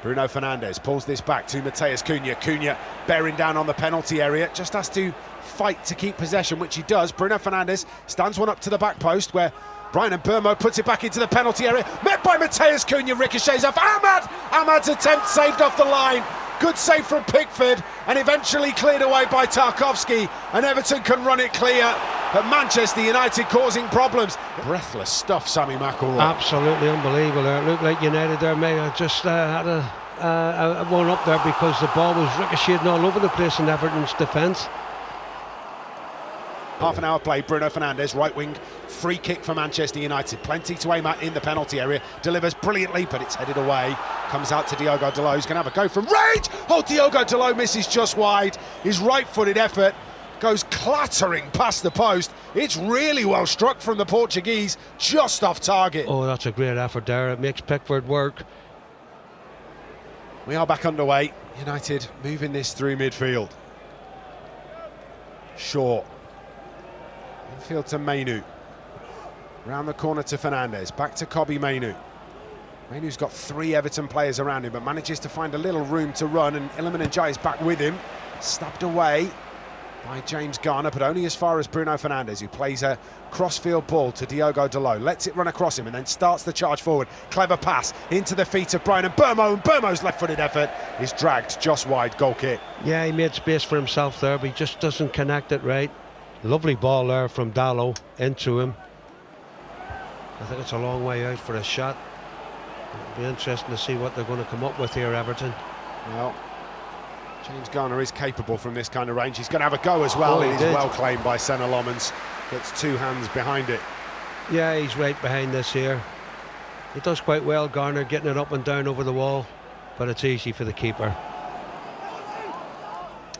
Bruno Fernandes pulls this back to Matheus Cunha. Cunha bearing down on the penalty area, just has to fight to keep possession, which he does. Bruno Fernandes stands one up to the back post where Brian Mbeumo puts it back into the penalty area, met by Matheus Cunha, ricochets off Ahmad. Ahmad's attempt saved off the line. Good save from Pickford and eventually cleared away by Tarkowski, and Everton can run it clear. But Manchester United causing problems. Breathless stuff, Sammy McIlroy. Absolutely unbelievable there. It looked like United there may have just had a one up there because the ball was ricocheting all over the place in Everton's defence. Half an hour play, Bruno Fernandes, right wing, free kick for Manchester United. Plenty to aim at in the penalty area. Delivers brilliantly, but it's headed away. Comes out to Diogo Dalot, who's going to have a go from range. Oh, Diogo Dalot misses just wide. His right-footed effort goes clattering past the post. It's really well struck from the Portuguese, just off target. Oh, that's a great effort there. It makes Pickford work. We are back underway. United moving this through midfield. Shaw. Infield to Mainoo. Round the corner to Fernandes. Back to Kobbie Mainoo. Mainoo's got 3 Everton players around him, but manages to find a little room to run, and Iliman Ndiaye is back with him. Stabbed away by James Garner, but only as far as Bruno Fernandes, who plays a cross-field ball to Diogo Dalot, lets it run across him and then starts the charge forward. Clever pass into the feet of Brian Mbeumo, and Mbeumo's left-footed effort is dragged just wide. Goal kick. Yeah, he made space for himself there, but he just doesn't connect it right. Lovely ball there from Dalot into him. I think it's a long way out for a shot. It'll be interesting to see what they're going to come up with here, Everton. Well, James Garner is capable from this kind of range. He's going to have a go as well. Oh, it is well claimed by Senna Lommans. Gets 2 hands behind it. Yeah, he's right behind this here. He does quite well, Garner, getting it up and down over the wall, but it's easy for the keeper.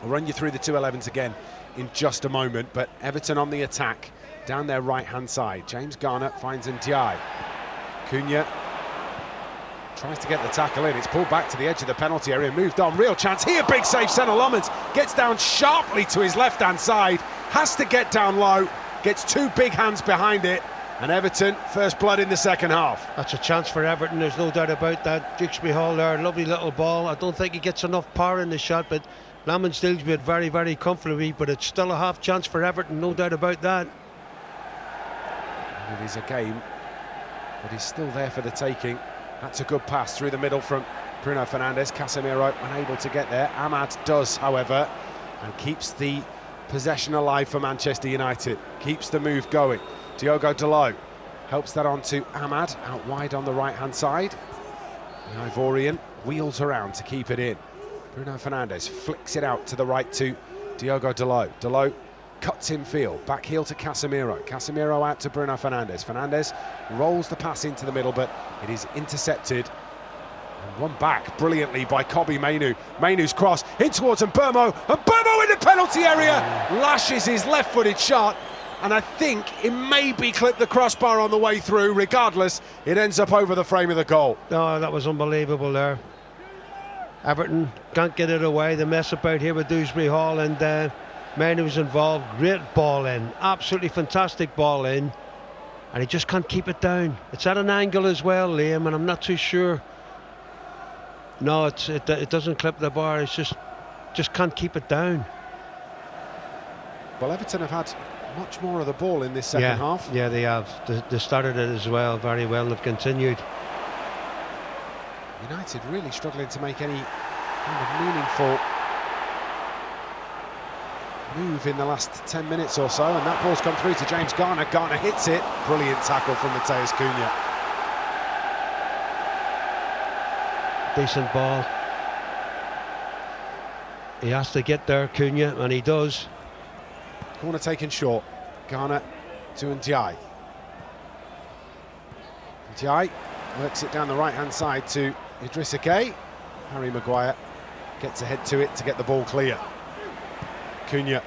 I'll run you through the 2-11s again in just a moment, but Everton on the attack down their right-hand side. James Garner finds Ndiaye. Cunha tries to get the tackle in. It's pulled back to the edge of the penalty area, moved on. Real chance here, big save. Senna Lommans gets down sharply to his left-hand side, has to get down low, gets 2 big hands behind it, and Everton first blood in the second half. That's a chance for Everton, there's no doubt about that. Dewsbury Hall there, lovely little ball. I don't think he gets enough power in the shot, but Lamont deals with it very, very comfortably, but it's still a half chance for Everton, no doubt about that. It is a game, but he's still there for the taking. That's a good pass through the middle from Bruno Fernandes. Casemiro unable to get there. Ahmad does, however, and keeps the possession alive for Manchester United. Keeps the move going. Diogo Dalot helps that on to Ahmad, out wide on the right-hand side. The Ivorian wheels around to keep it in. Bruno Fernandes flicks it out to the right to Diogo Dalot. Dalot cuts in field, back heel to Casemiro. Casemiro out to Bruno Fernandes. Fernandes rolls the pass into the middle, but it is intercepted and won back brilliantly by Kobbie Mainoo. Mainoo's cross in towards Mbeumo, and Mbeumo in the penalty area lashes his left-footed shot, and I think it maybe clipped the crossbar on the way through. Regardless, it ends up over the frame of the goal. Oh, that was unbelievable there. Everton can't get it away. They mess about here with Dewsbury Hall, and Mainoo's involved. Great ball in, absolutely fantastic ball in, and he just can't keep it down. It's at an angle as well, Liam, and I'm not too sure. No, it doesn't clip the bar. It's just can't keep it down. Well, Everton have had much more of the ball in this second half. Yeah, they have. They started it as well very well, and have continued. United really struggling to make any kind of meaningful move in the last 10 minutes or so, and that ball's come through to James Garner. Garner hits it. Brilliant tackle from Matheus Cunha. Decent ball. He has to get there, Cunha, and he does. Corner taken short. Garner to Ndiaye. Ndiaye works it down the right-hand side to Idrissa Gueye. Harry Maguire gets ahead to it to get the ball clear. Cunha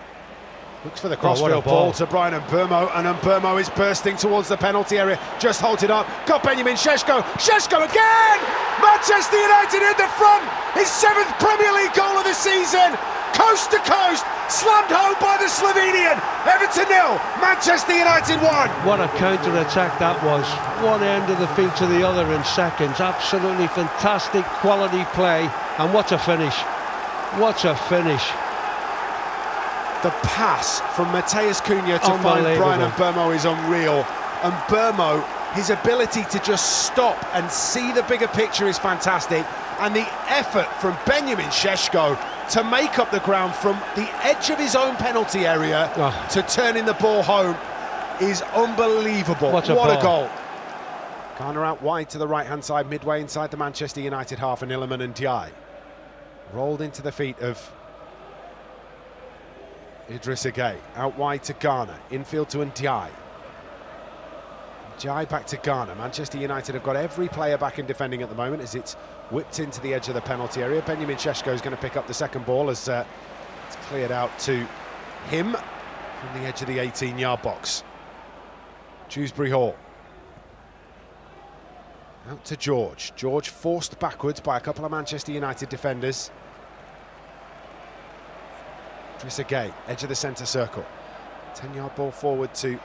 looks for the crossfield ball to Brian Mbeumo, and Mbeumo is bursting towards the penalty area. Just halted up. Got Benjamin Šeško. Šeško again! Manchester United in the front. His 7th Premier League goal of the season. in, coast to coast, slammed home by the Slovenian. Everton 0, Manchester United 1. What a counter-attack that was. One end of the field to the other in seconds. Absolutely fantastic quality play. And what a finish. What a finish. The pass from Mateus Cunha to find Brian Mbeumo is unreal. And Mbeumo, his ability to just stop and see the bigger picture is fantastic. And the effort from Benjamin Šeško to make up the ground from the edge of his own penalty area to turning the ball home is unbelievable. What a goal. Garner out wide to the right-hand side, midway inside the Manchester United half, and Illiman and Ndiaye. Rolled into the feet of Idrissa Gueye. Out wide to Garner, infield to Ndiaye. Ndiaye back to Garner. Manchester United have got every player back in defending at the moment as it's whipped into the edge of the penalty area. Benjamin Šeško is going to pick up the second ball as it's cleared out to him from the edge of the 18-yard box. Dewsbury Hall. Out to George. George forced backwards by a couple of Manchester United defenders. Idrissa Gueye, edge of the centre circle. 10-yard ball forward to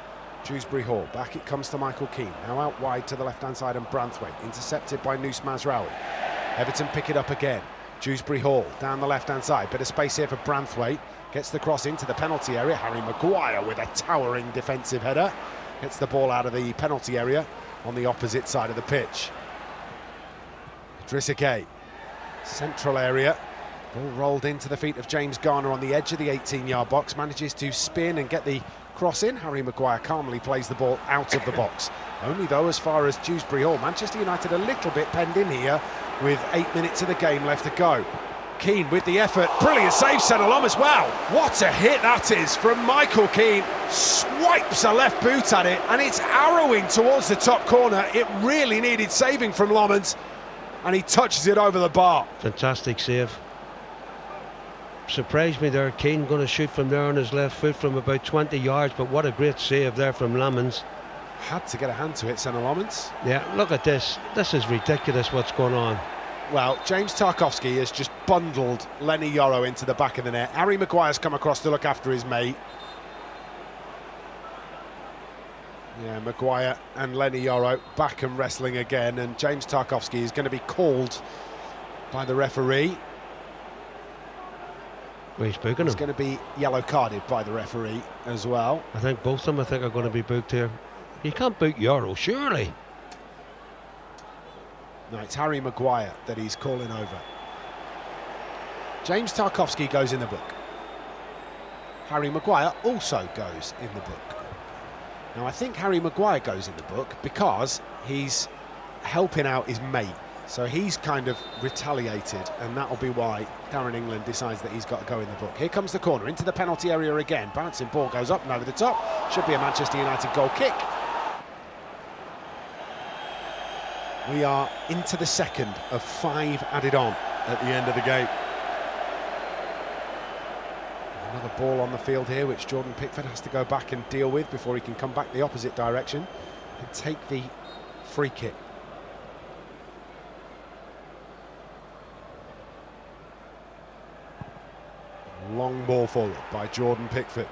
Dewsbury Hall. Back it comes to Michael Keane. Now out wide to the left-hand side and Branthwaite. Intercepted by Nous Mazraoui. Everton pick it up again. Dewsbury Hall down the left-hand side. Bit of space here for Branthwaite. Gets the cross into the penalty area. Harry Maguire with a towering defensive header. Gets the ball out of the penalty area on the opposite side of the pitch. Idrissa Gueye. Central area. Ball rolled into the feet of James Garner on the edge of the 18-yard box. Manages to spin and get the cross in. Harry Maguire calmly plays the ball out of the box. Only though as far as Dewsbury Hall. Manchester United a little bit penned in here with 8 minutes of the game left to go. Keane with the effort. Brilliant save, Senelom as well. What a hit that is from Michael Keane. Swipes a left boot at it and it's arrowing towards the top corner. It really needed saving from Lomans and he touches it over the bar. Fantastic save. Surprised me there. Keane going to shoot from there on his left foot from about 20 yards, but what a great save there from Lomans. Had to get a hand to it, Senelomans. Yeah, look at this. This is ridiculous what's going on. Well, James Tarkowski has just bundled Lenny Yoro into the back of the net. Harry Maguire's come across to look after his mate. Yeah, Maguire and Lenny Yoro back and wrestling again, and James Tarkowski is going to be called by the referee. Well, he's booking him. He's going to be yellow carded by the referee as well. I think both of them are going to be booked here. You can't book Yoro, surely. No, it's Harry Maguire that he's calling over. James Tarkowski goes in the book. Harry Maguire also goes in the book. Now, I think Harry Maguire goes in the book because he's helping out his mate. So he's kind of retaliated, and that'll be why Darren England decides that he's got to go in the book. Here comes the corner, into the penalty area again. Bouncing ball goes up and over the top. Should be a Manchester United goal kick. We are into the second of 5 added on at the end of the game. Another ball on the field here, which Jordan Pickford has to go back and deal with before he can come back the opposite direction and take the free kick. Long ball forward by Jordan Pickford.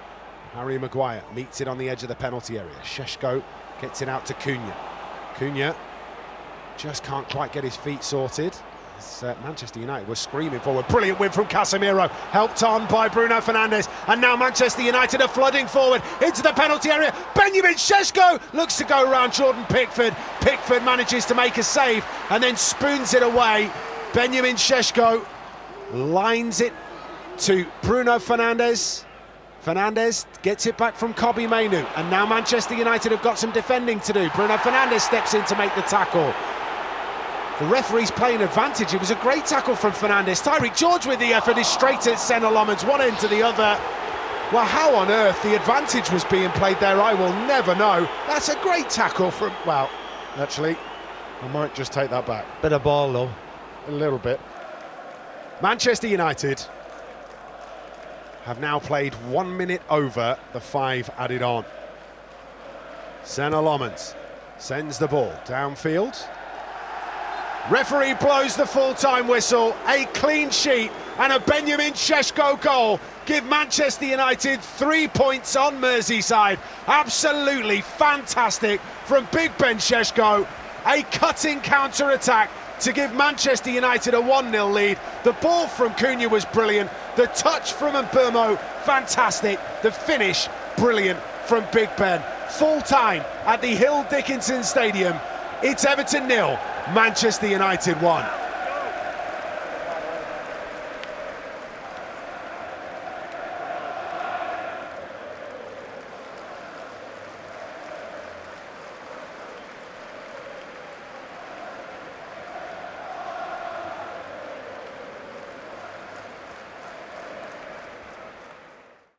Harry Maguire meets it on the edge of the penalty area. Šeško gets it out to Cunha. Cunha just can't quite get his feet sorted. Manchester United were screaming forward. Brilliant win from Casemiro, helped on by Bruno Fernandes, and now Manchester United are flooding forward into the penalty area. Benjamin Šeško looks to go around Jordan Pickford. Pickford manages to make a save and then spoons it away. Benjamin Šeško lines it to Bruno Fernandes. Fernandes gets it back from Kobbie Mainoo, and now Manchester United have got some defending to do. Bruno Fernandes steps in to make the tackle. The referee's playing advantage. It was a great tackle from Fernandes. Tyreek George with the effort is straight at Senelomans, one end to the other. Well, how on earth the advantage was being played there, I will never know. That's a great tackle from, well, actually, I might just take that back. Bit of ball though. A little bit. Manchester United have now played 1 minute over the 5 added on. Senelomans sends the ball downfield. Referee blows the full-time whistle. A clean sheet and a Benjamin Šeško goal give Manchester United 3 points on Merseyside. Absolutely fantastic from Big Ben Šeško. A cutting counter-attack to give Manchester United a 1-0 lead. The ball from Cunha was brilliant. The touch from Mbeumo, fantastic. The finish, brilliant from Big Ben. Full time at the Hill Dickinson Stadium. It's Everton 0, Manchester United 1.